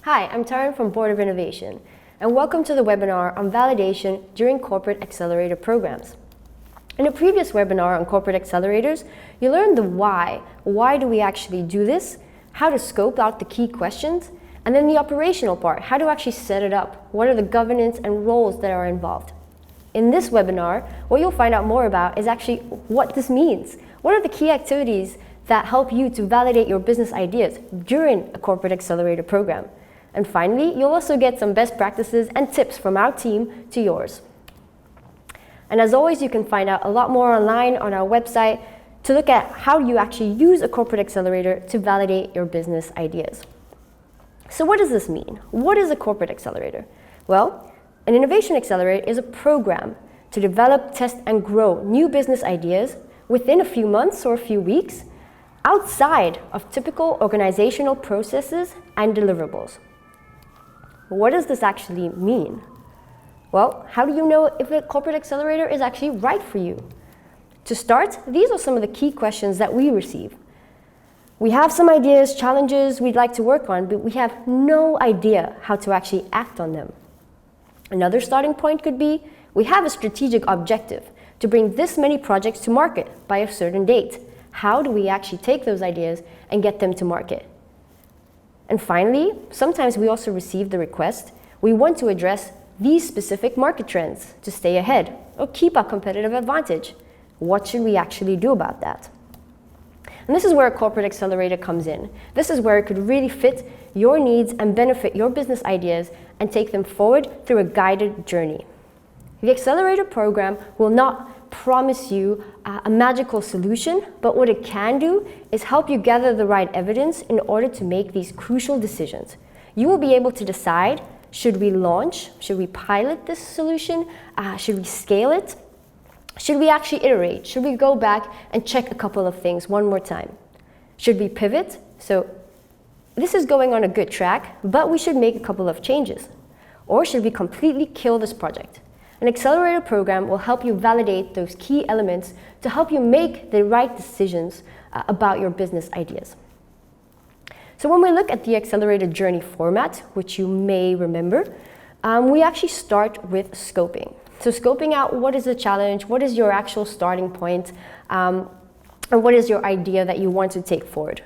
Hi, I'm Taryn from Board of Innovation, and welcome to the webinar on validation during corporate accelerator programs. In a previous webinar on corporate accelerators, you learned the why. Why do we actually do this? How to scope out the key questions, and then the operational part, how to actually set it up. What are the governance and roles that are involved? In this webinar, what you'll find out more about is actually what this means. What are the key activities that help you to validate your business ideas during a corporate accelerator program? And finally, you'll also get some best practices and tips from our team to yours. And as always, you can find out a lot more online on our website to look at how you actually use a corporate accelerator to validate your business ideas. So what does this mean? What is a corporate accelerator? Well, an innovation accelerator is a program to develop, test, and grow new business ideas within a few months or a few weeks outside of typical organizational processes and deliverables. What does this actually mean? Well, how do you know if a corporate accelerator is actually right for you? To start, these are some of the key questions that we receive. We have some ideas, challenges we'd like to work on, but we have no idea how to actually act on them. Another starting point could be, we have a strategic objective to bring this many projects to market by a certain date. How do we actually take those ideas and get them to market? And finally, sometimes we also receive the request, we want to address these specific market trends to stay ahead or keep our competitive advantage. What should we actually do about that? And this is where a corporate accelerator comes in. This is where it could really fit your needs and benefit your business ideas and take them forward through a guided journey. The accelerator program will not promise you a magical solution, but what it can do is help you gather the right evidence in order to make these crucial decisions. You will be able to decide, should we launch? Should we pilot this solution? Should we scale it? Should we actually iterate? Should we go back and check a couple of things one more time? Should we pivot? So this is going on a good track, but we should make a couple of changes. Or should we completely kill this project? An accelerator program will help you validate those key elements to help you make the right decisions about your business ideas. So when we look at the accelerator journey format, which you may remember, we actually start with scoping. So scoping out what is the challenge, what is your actual starting point, and what is your idea that you want to take forward.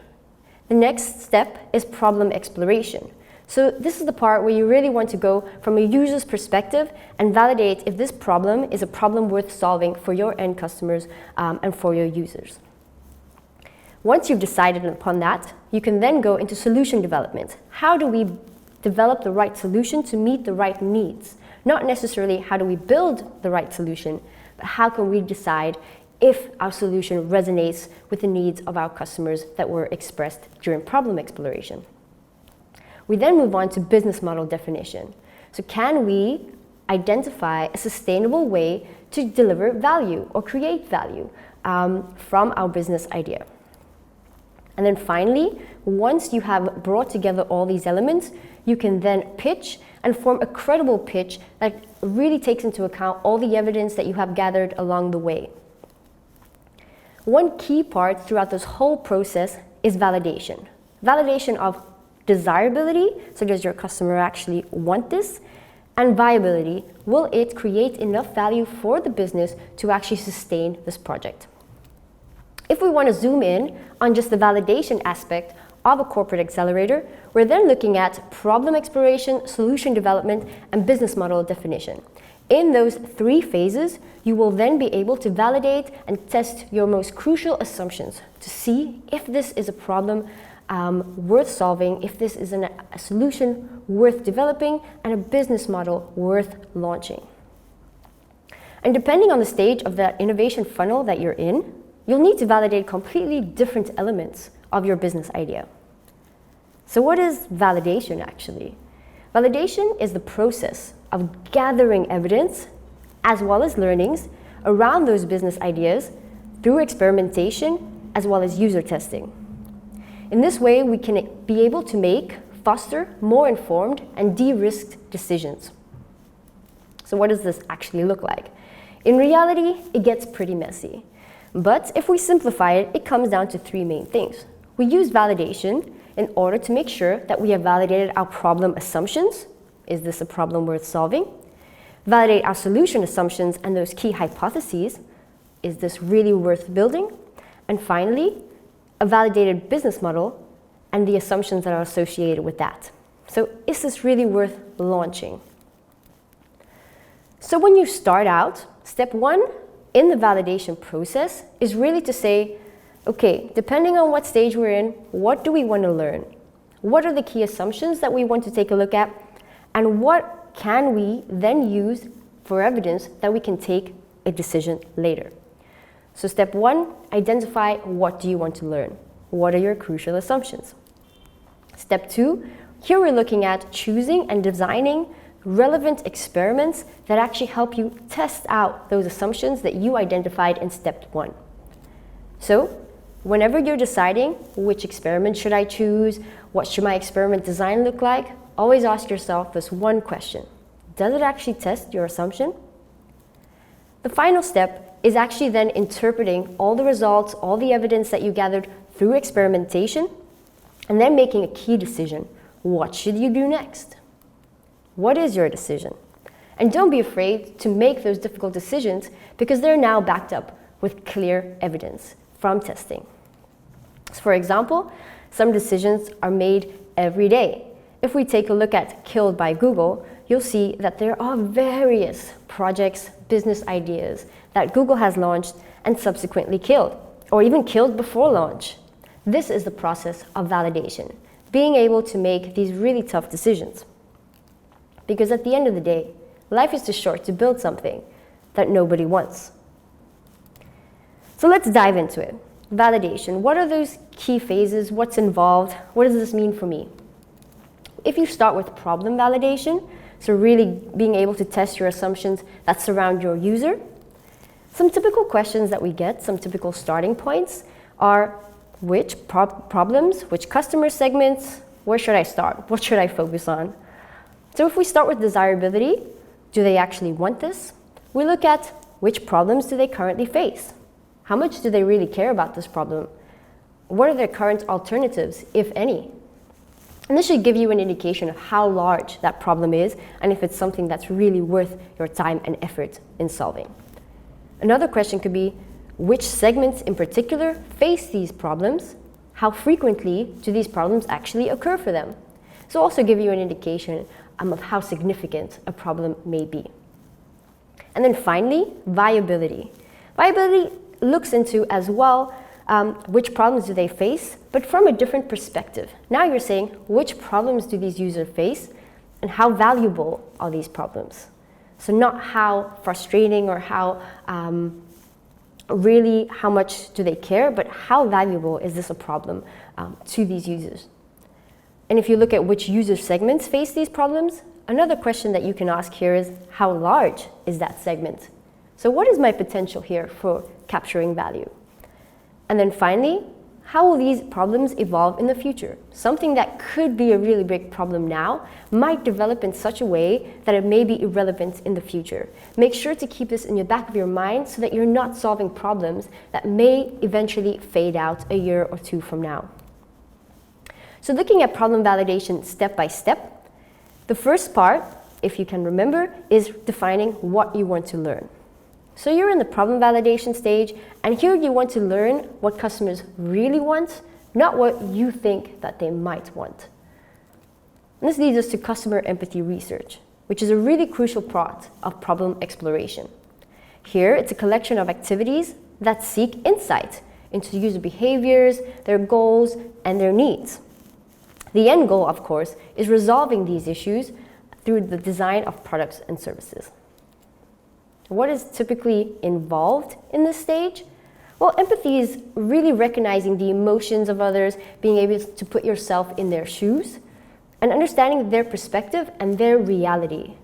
The next step is problem exploration. So this is the part where you really want to go from a user's perspective and validate if this problem is a problem worth solving for your end customers and for your users. Once you've decided upon that, you can then go into solution development. How do we develop the right solution to meet the right needs? Not necessarily how do we build the right solution, but how can we decide if our solution resonates with the needs of our customers that were expressed during problem exploration. We then move on to business model definition. So can we identify a sustainable way to deliver value or create value from our business idea? And then finally, once you have brought together all these elements, you can then pitch and form a credible pitch that really takes into account all the evidence that you have gathered along the way. One key part throughout this whole process is validation. Validation of desirability, so does your customer actually want this? And viability, will it create enough value for the business to actually sustain this project? If we want to zoom in on just the validation aspect of a corporate accelerator, we're then looking at problem exploration, solution development, and business model definition. In those three phases, you will then be able to validate and test your most crucial assumptions to see if this is a problem worth solving, if this is a solution worth developing, and a business model worth launching. And depending on the stage of that innovation funnel that you're in, you'll need to validate completely different elements of your business idea. So what is validation actually? Validation is the process of gathering evidence as well as learnings around those business ideas through experimentation as well as user testing. In this way, we can be able to make faster, more informed, and de-risked decisions. So what does this actually look like? In reality, it gets pretty messy. But if we simplify it, it comes down to three main things. We use validation in order to make sure that we have validated our problem assumptions. Is this a problem worth solving? Validate our solution assumptions and those key hypotheses. Is this really worth building? And finally, a validated business model and the assumptions that are associated with that. So is this really worth launching? So when you start out, step one in the validation process is really to say, okay, depending on what stage we're in, what do we want to learn? What are the key assumptions that we want to take a look at? And what can we then use for evidence that we can take a decision later? So step one, identify what do you want to learn? What are your crucial assumptions? Step two, here we're looking at choosing and designing relevant experiments that actually help you test out those assumptions that you identified in step one. So whenever you're deciding which experiment should I choose, what should my experiment design look like, always ask yourself this one question. Does it actually test your assumption? The final step is actually then interpreting all the results, all the evidence that you gathered through experimentation, and then making a key decision. What should you do next? What is your decision? And don't be afraid to make those difficult decisions because they're now backed up with clear evidence from testing. So for example, some decisions are made every day. If we take a look at Killed by Google, you'll see that there are various projects, business ideas that Google has launched and subsequently killed, or even killed before launch. This is the process of validation, being able to make these really tough decisions. Because at the end of the day, life is too short to build something that nobody wants. So let's dive into it. Validation. What are those key phases? What's involved? What does this mean for me? If you start with problem validation, so really being able to test your assumptions that surround your user, some typical questions that we get, some typical starting points are which problems, which customer segments, where should I start? What should I focus on? So if we start with desirability, do they actually want this? We look at which problems do they currently face? How much do they really care about this problem? What are their current alternatives, if any? And this should give you an indication of how large that problem is and if it's something that's really worth your time and effort in solving. Another question could be, which segments in particular face these problems? How frequently do these problems actually occur for them? So also give you an indication of how significant a problem may be. And then finally, viability. Viability looks into as well which problems do they face, but from a different perspective. Now you're saying, which problems do these users face and how valuable are these problems? So not how frustrating or how really how much do they care, but how valuable is this a problem to these users? And if you look at which user segments face these problems, another question that you can ask here is, how large is that segment? So what is my potential here for capturing value? And then finally, how will these problems evolve in the future? Something that could be a really big problem now might develop in such a way that it may be irrelevant in the future. Make sure to keep this in the back of your mind so that you're not solving problems that may eventually fade out a year or two from now. So looking at problem validation step by step, the first part, if you can remember, is defining what you want to learn. So you're in the problem validation stage, and here you want to learn what customers really want, not what you think that they might want. And this leads us to customer empathy research, which is a really crucial part of problem exploration. Here, it's a collection of activities that seek insight into user behaviors, their goals, and their needs. The end goal, of course, is resolving these issues through the design of products and services. What is typically involved in this stage? Well, empathy is really recognizing the emotions of others, being able to put yourself in their shoes, and understanding their perspective and their reality.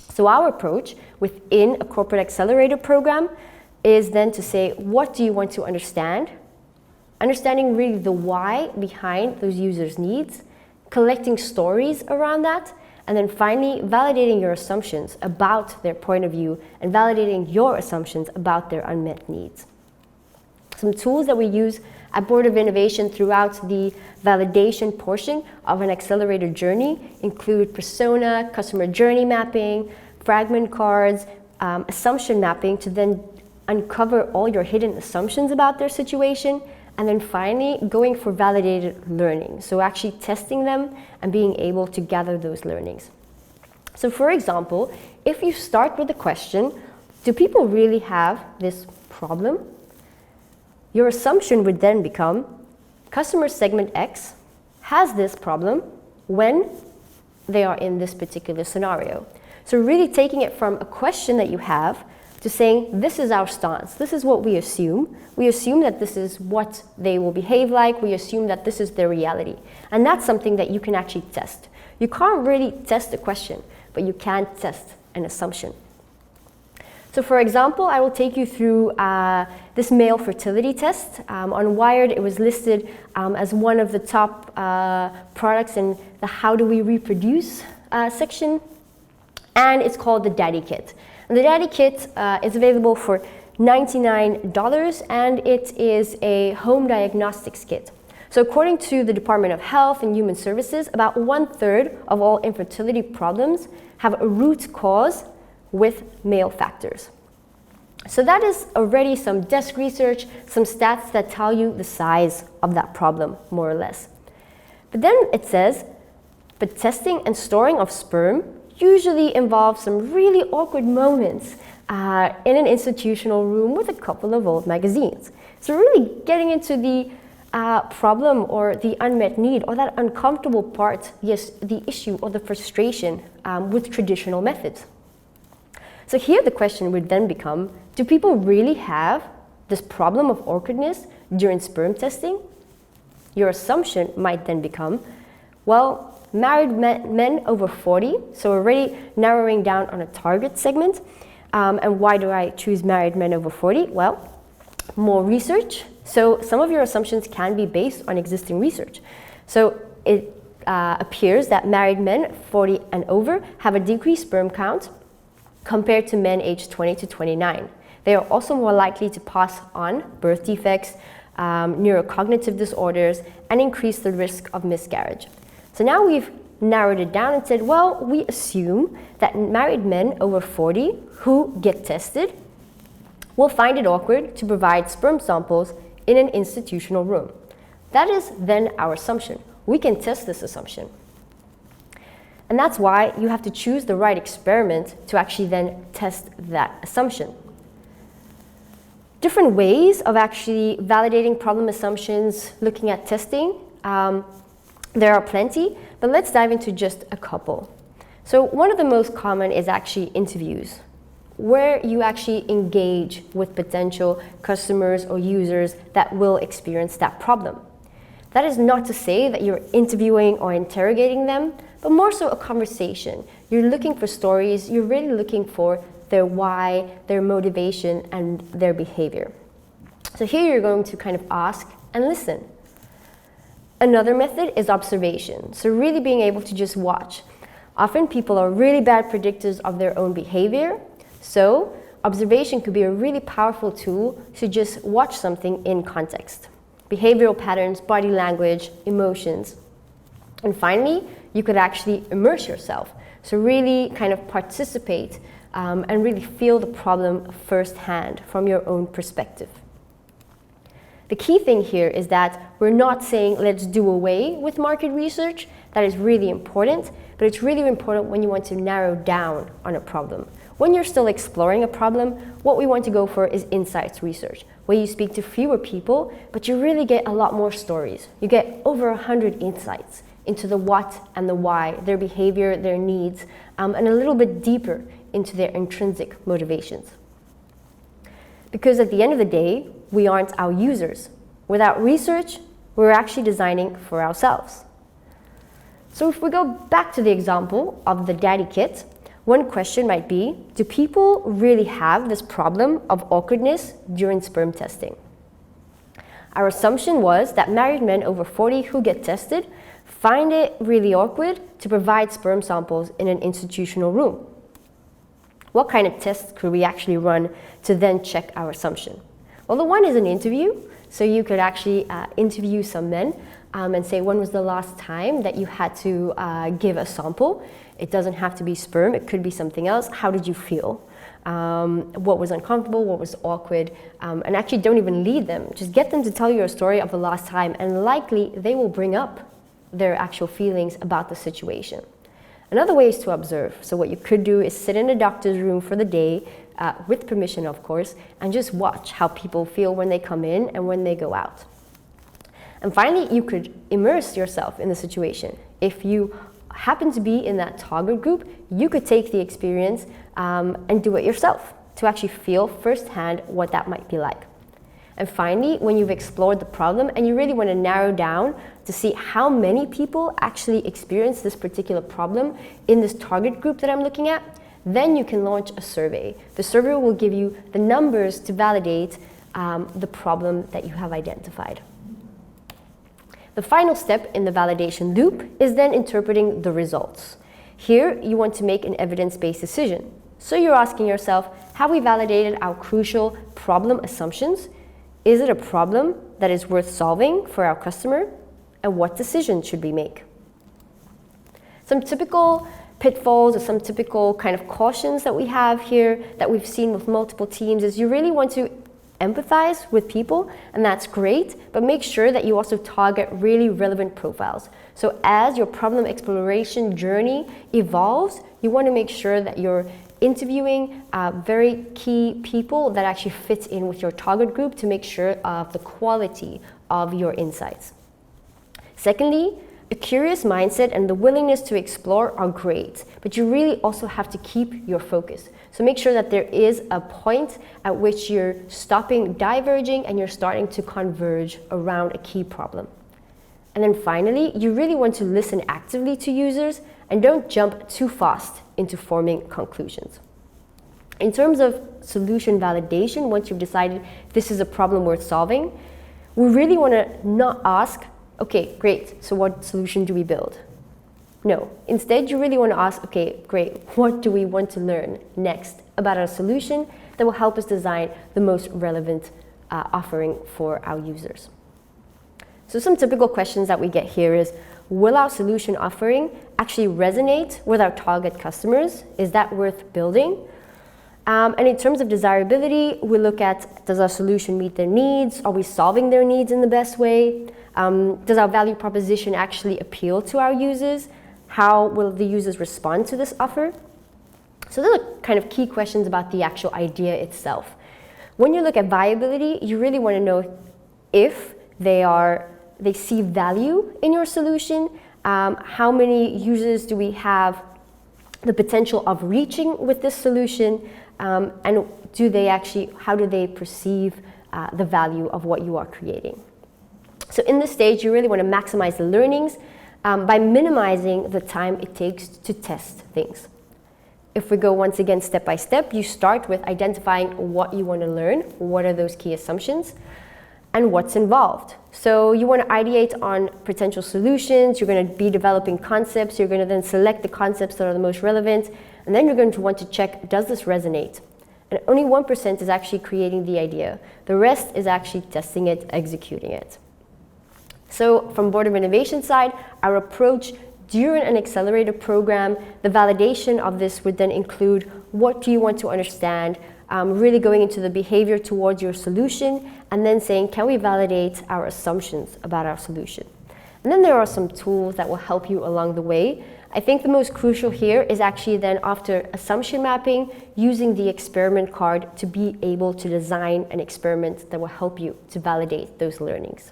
So our approach within a corporate accelerator program is then to say, what do you want to understand? Understanding really the why behind those users' needs, collecting stories around that, and then finally validating your assumptions about their point of view and validating your assumptions about their unmet needs. Some tools that we use at Board of Innovation throughout the validation portion of an accelerator journey include persona, customer journey mapping, fragment cards, assumption mapping to then uncover all your hidden assumptions about their situation, and then finally going for validated learning. So actually testing them and being able to gather those learnings. So for example, if you start with the question, do people really have this problem? Your assumption would then become, customer segment X has this problem when they are in this particular scenario. So really taking it from a question that you have to saying, this is our stance, this is what we assume. We assume that this is what they will behave like, we assume that this is their reality. And that's something that you can actually test. You can't really test a question, but you can test an assumption. So for example, I will take you through this male fertility test. On Wired, it was listed as one of the top products in the How Do We Reproduce section, and it's called the Daddy Kit. And the Daddy Kit is available for $99, and it is a home diagnostics kit. So according to the Department of Health and Human Services, about 1/3 of all infertility problems have a root cause with male factors. So that is already some desk research, some stats that tell you the size of that problem, more or less. But then it says, but testing and storing of sperm usually involves some really awkward moments in an institutional room with a couple of old magazines. So really getting into the problem or the unmet need or that uncomfortable part, yes, the issue or the frustration with traditional methods. So here the question would then become, do people really have this problem of awkwardness during sperm testing? Your assumption might then become, well, married men over 40, so already narrowing down on a target segment. And why do I choose married men over 40? Well, more research. So some of your assumptions can be based on existing research. So it appears that married men 40 and over have a decreased sperm count compared to men aged 20 to 29. They are also more likely to pass on birth defects, neurocognitive disorders, and increase the risk of miscarriage. So now we've narrowed it down and said, well, we assume that married men over 40 who get tested will find it awkward to provide sperm samples in an institutional room. That is then our assumption. We can test this assumption. And that's why you have to choose the right experiment to actually then test that assumption. Different ways of actually validating problem assumptions, looking at testing. There are plenty, but let's dive into just a couple. So one of the most common is actually interviews, where you actually engage with potential customers or users that will experience that problem. That is not to say that you're interviewing or interrogating them, but more so a conversation. You're looking for stories, you're really looking for their why, their motivation, and their behavior. So here you're going to kind of ask and listen. Another method is observation, so really being able to just watch. Often people are really bad predictors of their own behavior, so observation could be a really powerful tool to just watch something in context. Behavioral patterns, body language, emotions. And finally, you could actually immerse yourself, so really kind of participate and really feel the problem firsthand from your own perspective. The key thing here is that we're not saying let's do away with market research. That is really important, but it's really important when you want to narrow down on a problem. When you're still exploring a problem, what we want to go for is insights research, where you speak to fewer people, but you really get a lot more stories. You get over 100 insights into the what and the why, their behavior, their needs, and a little bit deeper into their intrinsic motivations. Because at the end of the day, we aren't our users. Without research, we're actually designing for ourselves. So if we go back to the example of the Daddy Kit, one question might be, do people really have this problem of awkwardness during sperm testing? Our assumption was that married men over 40 who get tested find it really awkward to provide sperm samples in an institutional room. What kind of tests could we actually run to then check our assumption? Well, the one is an interview. So you could actually interview some men and say, when was the last time that you had to give a sample? It doesn't have to be sperm, it could be something else. How did you feel? What was uncomfortable, what was awkward? And actually don't even lead them. Just get them to tell you a story of the last time, and likely they will bring up their actual feelings about the situation. Another way is to observe. So what you could do is sit in a doctor's room for the day, with permission of course, and just watch how people feel when they come in and when they go out. And finally, you could immerse yourself in the situation. If you happen to be in that target group, you could take the experience and do it yourself to actually feel firsthand what that might be like. And finally, when you've explored the problem and you really want to narrow down to see how many people actually experience this particular problem in this target group that I'm looking at, then you can launch a survey. The survey will give you the numbers to validate the problem that you have identified. The final step in the validation loop is then interpreting the results. Here, you want to make an evidence-based decision. So you're asking yourself, have we validated our crucial problem assumptions? Is it a problem that is worth solving for our customer? And what decision should we make? Some typical pitfalls or some typical kind of cautions that we have here that we've seen with multiple teams is you really want to empathize with people, and that's great, but make sure that you also target really relevant profiles. So as your problem exploration journey evolves, you want to make sure that you're interviewing very key people that actually fit in with your target group to make sure of the quality of your insights. Secondly, a curious mindset and the willingness to explore are great, but you really also have to keep your focus. So make sure that there is a point at which you're stopping diverging and you're starting to converge around a key problem. And then finally, you really want to listen actively to users and don't jump too fast into forming conclusions. In terms of solution validation, once you've decided this is a problem worth solving, we really want to not ask, okay, great, so what solution do we build? No, instead you really want to ask, okay, great, what do we want to learn next about our solution that will help us design the most relevant offering for our users? So some typical questions that we get here is, will our solution offering actually resonate with our target customers? Is that worth building? And in terms of desirability, we look at, does our solution meet their needs? Are we solving their needs in the best way? Does our value proposition actually appeal to our users? How will the users respond to this offer? So those are kind of key questions about the actual idea itself. When you look at viability, you really want to know if they see value in your solution, how many users do we have the potential of reaching with this solution, and how do they perceive the value of what you are creating. So in this stage, you really want to maximize the learnings by minimizing the time it takes to test things. If we go once again step by step, you start with identifying what you want to learn, what are those key assumptions, and what's involved. So you want to ideate on potential solutions, you're going to be developing concepts, you're going to then select the concepts that are the most relevant, and then you're going to want to check, does this resonate? And only 1% is actually creating the idea. The rest is actually testing it, executing it. So from Board of Innovation side, our approach during an accelerator program, the validation of this would then include what do you want to understand, really going into the behavior towards your solution, and then saying, can we validate our assumptions about our solution? And then there are some tools that will help you along the way. I think the most crucial here is actually then after assumption mapping, using the experiment card to be able to design an experiment that will help you to validate those learnings.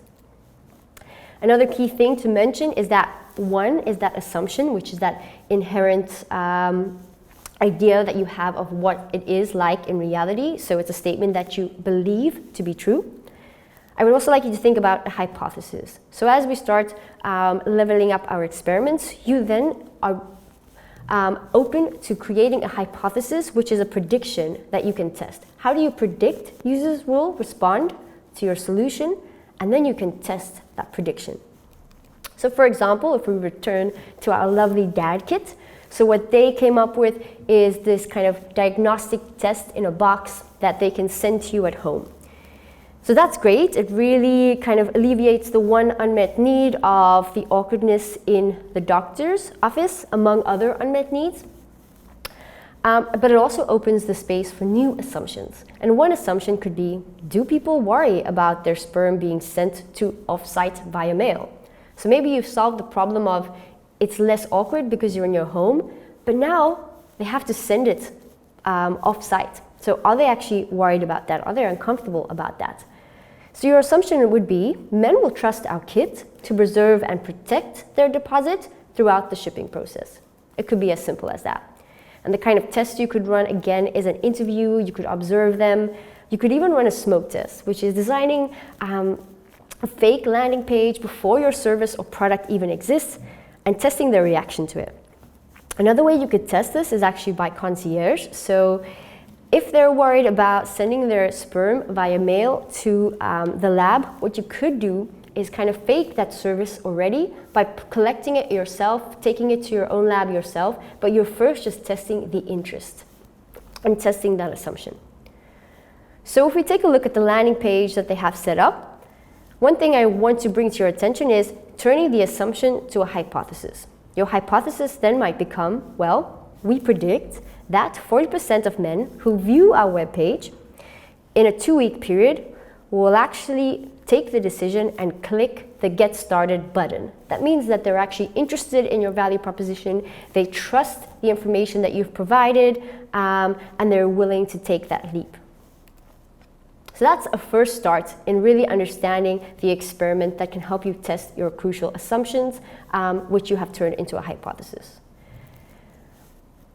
Another key thing to mention is that one is that assumption, which is that inherent idea that you have of what it is like in reality. So it's a statement that you believe to be true. I would also like you to think about a hypothesis. So as we start leveling up our experiments, you then are open to creating a hypothesis, which is a prediction that you can test. How do you predict users will respond to your solution? And then you can test that prediction. So for example, if we return to our lovely dad kit, so what they came up with is this kind of diagnostic test in a box that they can send to you at home. So that's great. It really kind of alleviates the one unmet need of the awkwardness in the doctor's office, among other unmet needs. But it also opens the space for new assumptions. And one assumption could be, do people worry about their sperm being sent to offsite via mail? So maybe you've solved the problem of it's less awkward because you're in your home, but now they have to send it offsite. So are they actually worried about that? Are they uncomfortable about that? So your assumption would be, men will trust our kit to preserve and protect their deposit throughout the shipping process. It could be as simple as that. And the kind of test you could run, again, is an interview. You could observe them. You could even run a smoke test, which is designing a fake landing page before your service or product even exists and testing their reaction to it. Another way you could test this is actually by concierge. So if they're worried about sending their sperm via mail to the lab, what you could do is kind of fake that service already by collecting it yourself, taking it to your own lab yourself, but you're first just testing the interest and testing that assumption. So if we take a look at the landing page that they have set up, one thing I want to bring to your attention is turning the assumption to a hypothesis. Your hypothesis then might become, well, we predict that 40% of men who view our webpage in a 2-week period will actually take the decision and click the Get Started button. That means that they're actually interested in your value proposition, they trust the information that you've provided, and they're willing to take that leap. So that's a first start in really understanding the experiment that can help you test your crucial assumptions, which you have turned into a hypothesis.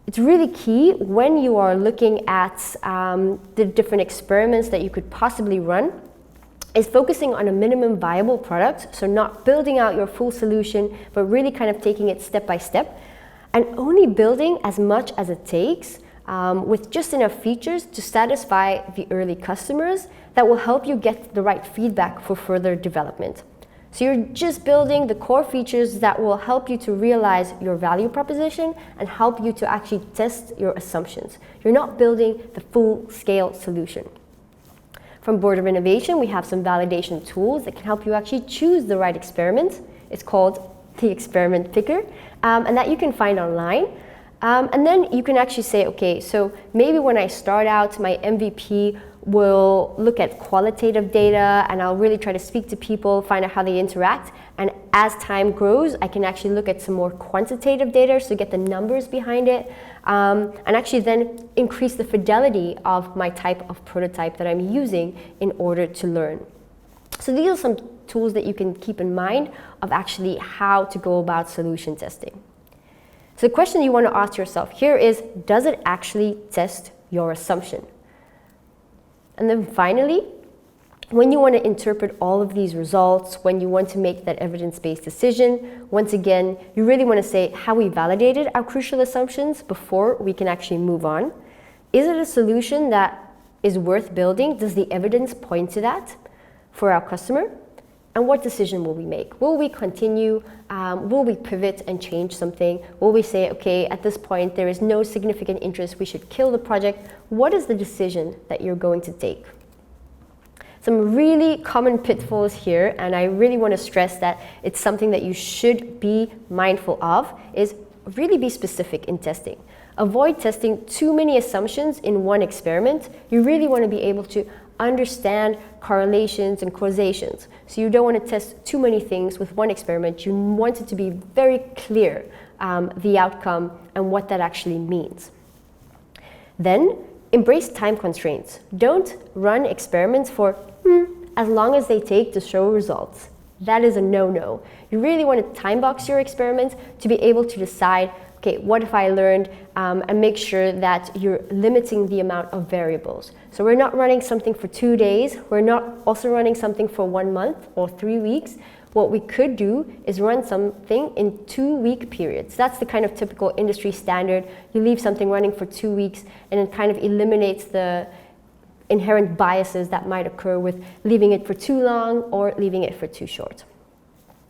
It's really key when you are looking at the different experiments that you could possibly run is focusing on a minimum viable product, so not building out your full solution, but really kind of taking it step by step, and only building as much as it takes with just enough features to satisfy the early customers that will help you get the right feedback for further development. So you're just building the core features that will help you to realize your value proposition and help you to actually test your assumptions. You're not building the full-scale solution. From Board of Innovation, we have some validation tools that can help you actually choose the right experiment. It's called the Experiment Picker, and that you can find online. And then you can actually say, okay, so maybe when I start out, my MVP will look at qualitative data and I'll really try to speak to people, find out how they interact. And as time grows, I can actually look at some more quantitative data, so get the numbers behind it, and actually then increase the fidelity of my type of prototype that I'm using in order to learn. So these are some tools that you can keep in mind of actually how to go about solution testing. So the question you want to ask yourself here is, does it actually test your assumption? And then finally, when you want to interpret all of these results, when you want to make that evidence-based decision, once again, you really want to say, have we validated our crucial assumptions before we can actually move on? Is it a solution that is worth building? Does the evidence point to that for our customer? And what decision will we make? Will we continue? Will we pivot and change something? Will we say, okay, at this point, there is no significant interest, we should kill the project? What is the decision that you're going to take? Some really common pitfalls here, and I really want to stress that it's something that you should be mindful of, is really be specific in testing. Avoid testing too many assumptions in one experiment. You really want to be able to understand correlations and causations. So you don't want to test too many things with one experiment. You want it to be very clear, the outcome and what that actually means. Then embrace time constraints. Don't run experiments for as long as they take to show results. That is a no-no. You really want to time box your experiments to be able to decide, okay, what have I learned, and make sure that you're limiting the amount of variables. So we're not running something for 2 days. We're not also running something for 1 month or 3 weeks. What we could do is run something in 2-week periods. That's the kind of typical industry standard. You leave something running for 2 weeks and it kind of eliminates the inherent biases that might occur with leaving it for too long or leaving it for too short.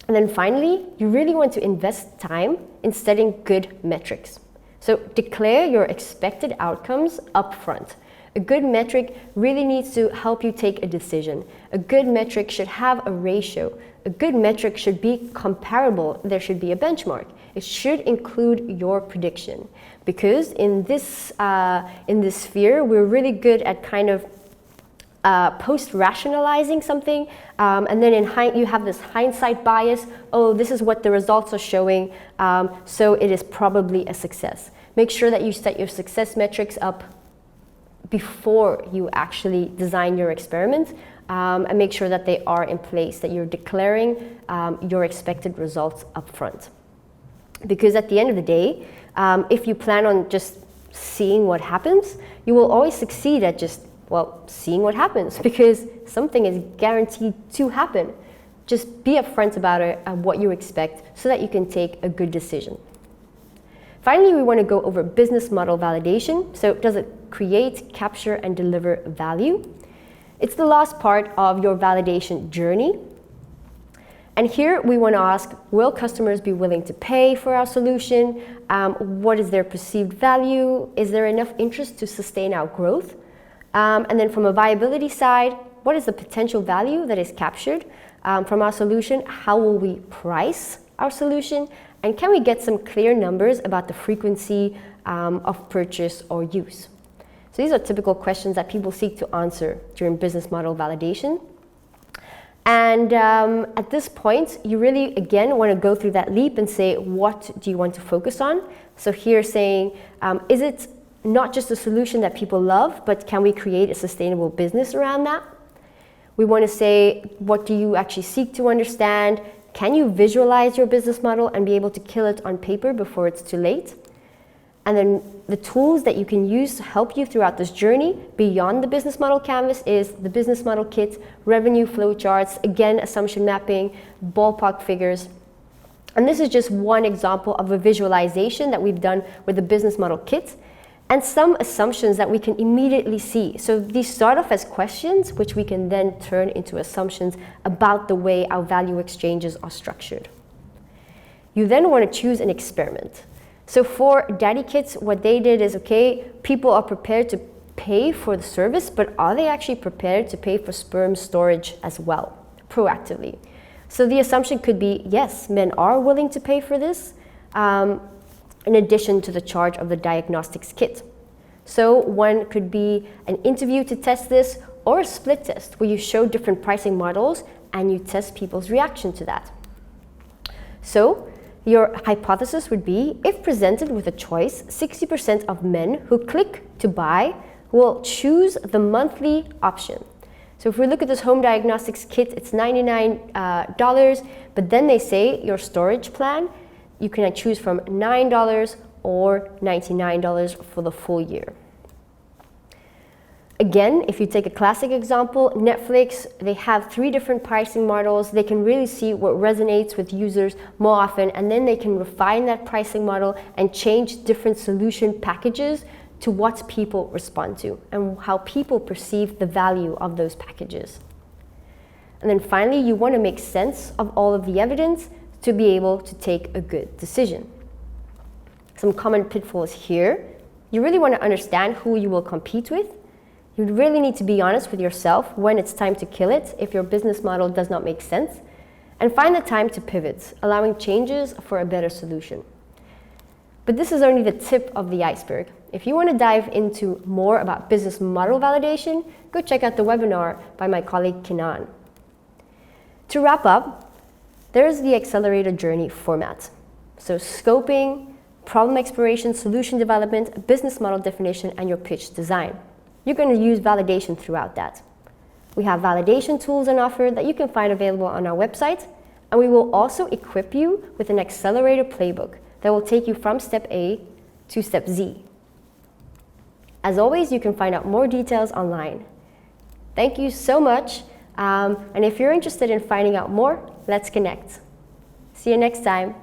And then finally, you really want to invest time in setting good metrics. So declare your expected outcomes upfront. A good metric really needs to help you take a decision. A good metric should have a ratio. A good metric should be comparable. There should be a benchmark. It should include your prediction. Because in this sphere, we're really good at kind of post-rationalizing something, and then you have this hindsight bias. Oh, this is what the results are showing, so it is probably a success. Make sure that you set your success metrics up before you actually design your experiment, and make sure that they are in place, that you're declaring your expected results up front. Because at the end of the day, if you plan on just seeing what happens, you will always succeed at just seeing what happens, because something is guaranteed to happen. Just be upfront about it and what you expect so that you can take a good decision. Finally, we want to go over business model validation. So does it create, capture, and deliver value? It's the last part of your validation journey. And here we want to ask, will customers be willing to pay for our solution? What is their perceived value? Is there enough interest to sustain our growth? And then from a viability side, what is the potential value that is captured from our solution? How will we price our solution? And can we get some clear numbers about the frequency of purchase or use? So these are typical questions that people seek to answer during business model validation. And at this point, you really, again, want to go through that leap and say, what do you want to focus on? So here saying, is it not just a solution that people love, but can we create a sustainable business around that? We want to say, what do you actually seek to understand? Can you visualize your business model and be able to kill it on paper before it's too late? And then the tools that you can use to help you throughout this journey beyond the business model canvas is the business model kit, revenue flow charts, again, assumption mapping, ballpark figures. And this is just one example of a visualization that we've done with the business model kit, and some assumptions that we can immediately see. So these start off as questions, which we can then turn into assumptions about the way our value exchanges are structured. You then want to choose an experiment. So for Daddy Kits, what they did is, okay, people are prepared to pay for the service, but are they actually prepared to pay for sperm storage as well, proactively? So the assumption could be, yes, men are willing to pay for this, in addition to the charge of the diagnostics kit. So one could be an interview to test this, or a split test where you show different pricing models and you test people's reaction to that. So your hypothesis would be, if presented with a choice, 60% of men who click to buy will choose the monthly option. So if we look at this home diagnostics kit, it's $99, but then they say your storage plan, you can choose from $9 or $99 for the full year. Again, if you take a classic example, Netflix, they have 3 different pricing models. They can really see what resonates with users more often, and then they can refine that pricing model and change different solution packages to what people respond to and how people perceive the value of those packages. And then finally, you want to make sense of all of the evidence to be able to take a good decision. Some common pitfalls here. You really want to understand who you will compete with. You really need to be honest with yourself when it's time to kill it if your business model does not make sense, and find the time to pivot, allowing changes for a better solution. But this is only the tip of the iceberg. If you want to dive into more about business model validation, go check out the webinar by my colleague Kinan. To wrap up, there is the accelerator journey format. So scoping, problem exploration, solution development, business model definition, and your pitch design. You're going to use validation throughout that. We have validation tools on offer that you can find available on our website, and we will also equip you with an accelerator playbook that will take you from step A to step Z. As always, you can find out more details online. Thank you so much, and if you're interested in finding out more, let's connect. See you next time.